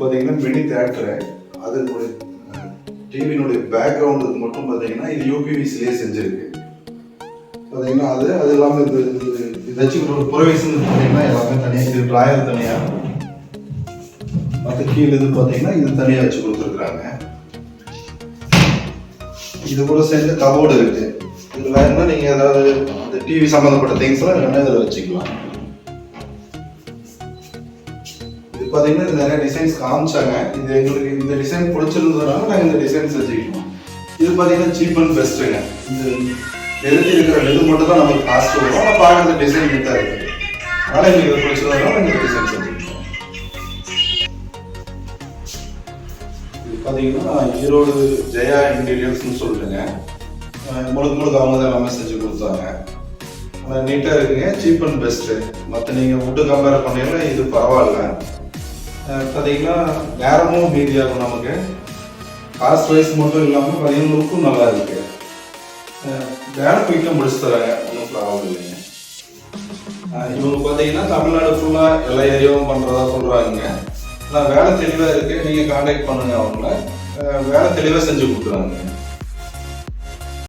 பார்த்தீங்கன்னா mini theatre. அது ஒரு டிவியினுடைய பேக்ரவுண்டுக்கு மட்டும் பார்த்தீங்கன்னா இது யூபிவிசிலே செஞ்சுருக்கு. பார்த்தீங்கன்னா அது இல்லாமல் இது வச்சுக்கிற ஒரு ப்ரொவிஷன் பார்த்தீங்கன்னா எல்லாமே தனியாக, இது ட்ராயர் தனியாக, மற்ற கீழே இது பார்த்தீங்கன்னா இது தனியாக வச்சு கொடுத்துருக்குறாங்க. இது கூட சேர்ந்து கபோர்டு இருக்கு. இது வேணும்னா நீங்கள் ஏதாவது அந்த டிவி சம்மந்தப்பட்ட திங்ஸ்லாம் வேணா இதில் வச்சுக்கலாம். இது பார்த்தீங்கன்னா இது நிறைய டிசைன்ஸ் காமிச்சாங்க. இது எங்களுக்கு இந்த டிசைன் பிடிச்சிருந்ததுனால நாங்கள் இந்த டிசைன் செஞ்சுக்கிட்டோம். இது பார்த்தீங்கன்னா சீப் அண்ட் பெஸ்ட்டுங்க. இது எழுதி இருக்கிற இது மட்டும் தான் நமக்கு காஸ்ட் வரும், ஆனால் பார்க்குறது டிசைன் நீட்டாக இருக்குது. அதனால் எங்களுக்கு இது பிடிச்சதுனால நாங்கள் இந்த டிசைன் செஞ்சுக்கிட்டோம். இது பார்த்தீங்கன்னா ஈரோடு ஜயாயின்டீரியர்ஸ்னு சொல்லிட்டுங்க, முழுக்க அவங்க தான் எல்லாமே செஞ்சு கொடுத்தாங்க. ஆனால் நீட்டாக இருக்குங்க, சீப் அண்ட் பெஸ்ட்டு. மற்ற நீங்கள் வுட்டு கம்பேர் பண்ணீங்கன்னா இது பரவாயில்ல. பார்த்தீங்கன்னா நேரமும் மீதியாகும் நமக்கு, காஸ்ட் வைஸ் மட்டும் இல்லாமல் பார்த்தீங்கன்னா லுக்கும் நல்லா இருக்கு. வேலை குயிக்காக முடிச்சு தராங்க, ஒன்றும் ப்ராப்ளம் இல்லைங்க. இவங்க பார்த்தீங்கன்னா தமிழ்நாடு ஃபுல்லாக எல்லா ஏரியாவும் பண்ணுறதா சொல்கிறாங்க. ஆனால் வேலை தெளிவாக இருக்குது, நீங்கள் கான்டாக்ட் பண்ணுங்கள் அவங்கள, வேலை தெளிவாக செஞ்சு கொடுக்குறாங்க.